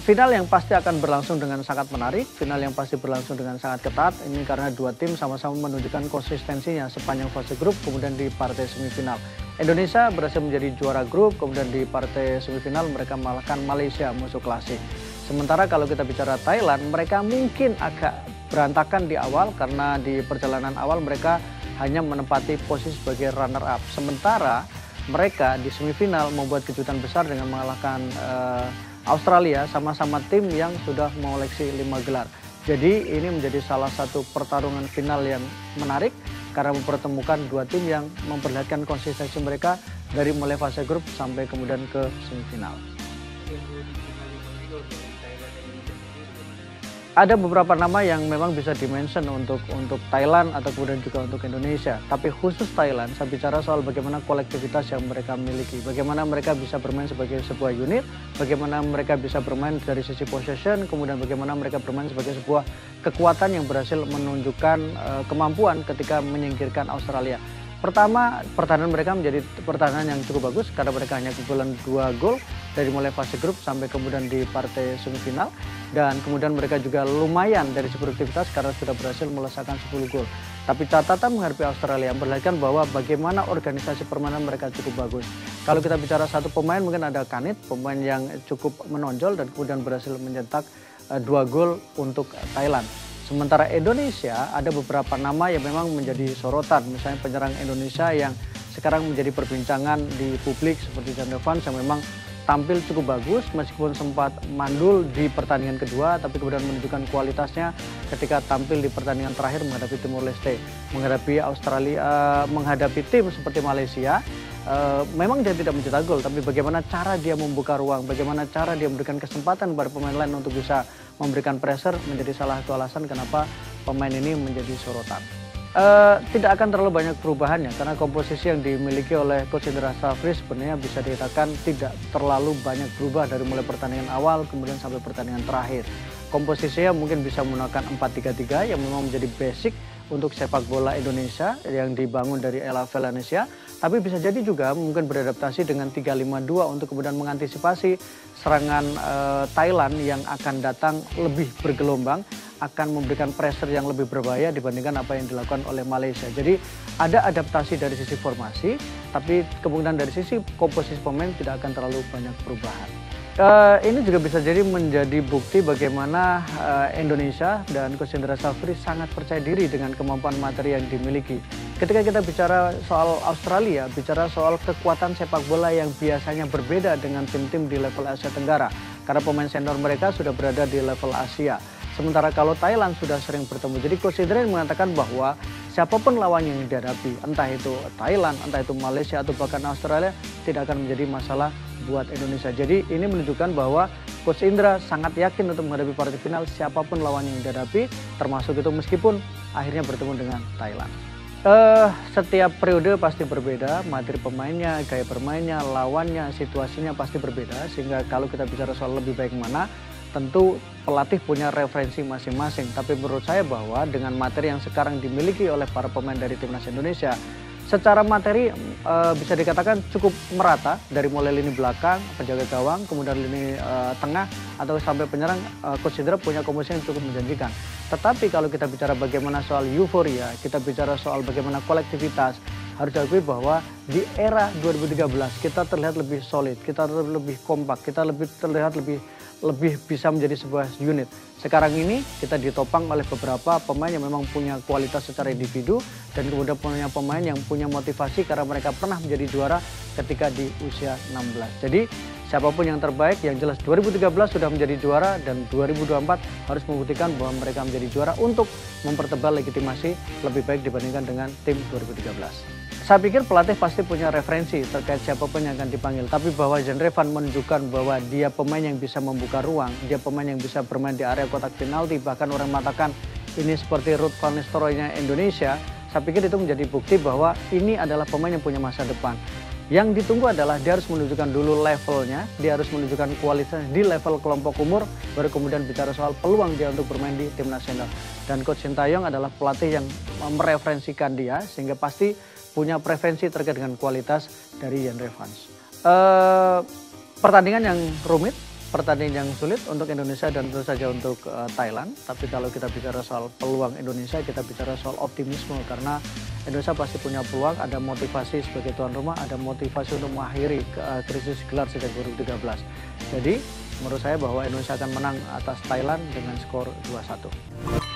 Final yang pasti akan berlangsung dengan sangat menarik, final yang pasti berlangsung dengan sangat ketat. Ini karena dua tim sama-sama menunjukkan konsistensinya sepanjang fase grup, kemudian di partai semifinal. Indonesia berhasil menjadi juara grup, kemudian di partai semifinal mereka mengalahkan Malaysia, musuh klasik. Sementara kalau kita bicara Thailand, mereka mungkin agak berantakan di awal karena di perjalanan awal mereka hanya menempati posisi sebagai runner up. Sementara mereka di semifinal membuat kejutan besar dengan mengalahkan Australia, sama-sama tim yang sudah mengoleksi 5 gelar. Jadi ini menjadi salah satu pertarungan final yang menarik karena mempertemukan dua tim yang memperlihatkan konsistensi mereka dari mulai fase grup sampai kemudian ke semifinal. Ada beberapa nama yang memang bisa dimention untuk Thailand atau kemudian juga untuk Indonesia. Tapi khusus Thailand, saya bicara soal bagaimana kolektivitas yang mereka miliki. Bagaimana mereka bisa bermain sebagai sebuah unit, bagaimana mereka bisa bermain dari sisi possession, kemudian bagaimana mereka bermain sebagai sebuah kekuatan yang berhasil menunjukkan kemampuan ketika menyingkirkan Australia. Pertama, pertahanan mereka menjadi pertahanan yang cukup bagus karena mereka hanya kebobolan 2 gol dari mulai fase grup sampai kemudian di partai semifinal. Dan kemudian mereka juga lumayan dari segi produktivitas karena sudah berhasil melesakkan 10 gol. Tapi catatan menghadapi Australia memperlihatkan bahwa bagaimana organisasi permainan mereka cukup bagus. Kalau kita bicara satu pemain, mungkin ada Kanit, pemain yang cukup menonjol dan kemudian berhasil mencetak 2 gol untuk Thailand. Sementara Indonesia ada beberapa nama yang memang menjadi sorotan. Misalnya penyerang Indonesia yang sekarang menjadi perbincangan di publik seperti Jan Evans yang memang tampil cukup bagus meskipun sempat mandul di pertandingan kedua, tapi kemudian menunjukkan kualitasnya ketika tampil di pertandingan terakhir menghadapi Timor Leste, menghadapi Australia, menghadapi tim seperti Malaysia. Memang dia tidak mencetak gol, tapi bagaimana cara dia membuka ruang, bagaimana cara dia memberikan kesempatan kepada pemain lain untuk bisa memberikan pressure menjadi salah satu alasan kenapa pemain ini menjadi sorotan. Tidak akan terlalu banyak perubahannya karena komposisi yang dimiliki oleh Coach Indra Shafri sebenarnya bisa dikatakan tidak terlalu banyak berubah dari mulai pertandingan awal kemudian sampai pertandingan terakhir. Komposisinya mungkin bisa menggunakan 4-3-3 yang memang menjadi basic untuk sepak bola Indonesia yang dibangun dari Ella Valencia, tapi bisa jadi juga mungkin beradaptasi dengan 3-5-2 untuk kemudian mengantisipasi serangan Thailand yang akan datang lebih bergelombang, akan memberikan pressure yang lebih berbahaya dibandingkan apa yang dilakukan oleh Malaysia. Jadi ada adaptasi dari sisi formasi, tapi kemungkinan dari sisi komposisi pemain tidak akan terlalu banyak perubahan. Ini juga bisa jadi menjadi bukti bagaimana Indonesia dan Coach Indra Shafri sangat percaya diri dengan kemampuan materi yang dimiliki. Ketika kita bicara soal Australia, bicara soal kekuatan sepak bola yang biasanya berbeda dengan tim-tim di level Asia Tenggara. Karena pemain senior mereka sudah berada di level Asia. Sementara kalau Thailand sudah sering bertemu. Jadi Coach Indra mengatakan bahwa siapapun lawan yang dihadapi, entah itu Thailand, entah itu Malaysia atau bahkan Australia, tidak akan menjadi masalah buat Indonesia. Jadi ini menunjukkan bahwa Coach Indra sangat yakin untuk menghadapi partai final siapapun lawan yang dihadapi, termasuk itu meskipun akhirnya bertemu dengan Thailand. Setiap periode pasti berbeda, materi pemainnya, gaya bermainnya, lawannya, situasinya pasti berbeda. Sehingga kalau kita bicara soal lebih baik mana, tentu pelatih punya referensi masing-masing. Tapi menurut saya bahwa dengan materi yang sekarang dimiliki oleh para pemain dari Timnas Indonesia, secara materi bisa dikatakan cukup merata dari mulai lini belakang, penjaga gawang, kemudian lini tengah atau sampai penyerang. Coach Indra punya komposisi yang cukup menjanjikan. Tetapi kalau kita bicara bagaimana soal euforia, kita bicara soal bagaimana kolektivitas, harus diakui bahwa di era 2013 kita terlihat lebih solid, kita lebih kompak, kita terlihat lebih bisa menjadi sebuah unit. Sekarang ini kita ditopang oleh beberapa pemain yang memang punya kualitas secara individu dan kemudian punya pemain yang punya motivasi karena mereka pernah menjadi juara ketika di usia 16. Jadi siapapun yang terbaik, yang jelas 2013 sudah menjadi juara dan 2024 harus membuktikan bahwa mereka menjadi juara untuk mempertebal legitimasi lebih baik dibandingkan dengan tim 2013. Saya pikir pelatih pasti punya referensi terkait siapapun yang akan dipanggil. Tapi bahwa Jan Revan menunjukkan bahwa dia pemain yang bisa membuka ruang, dia pemain yang bisa bermain di area kotak penalti, bahkan orang mengatakan ini seperti Ruud van Nistelrooy-nya Indonesia. Saya pikir itu menjadi bukti bahwa ini adalah pemain yang punya masa depan. Yang ditunggu adalah dia harus menunjukkan dulu levelnya, dia harus menunjukkan kualitasnya di level kelompok umur, baru kemudian bicara soal peluang dia untuk bermain di tim nasional. Dan Coach Sintayong adalah pelatih yang mereferensikan dia, sehingga pasti punya preferensi terkait dengan kualitas dari Jan Evans. Pertandingan yang rumit, pertandingan yang sulit untuk Indonesia dan tentu saja untuk Thailand. Tapi kalau kita bicara soal peluang Indonesia, kita bicara soal optimisme karena Indonesia pasti punya peluang, ada motivasi sebagai tuan rumah, ada motivasi untuk mengakhiri krisis gelar sejak 2013. Jadi menurut saya bahwa Indonesia akan menang atas Thailand dengan skor 2-1.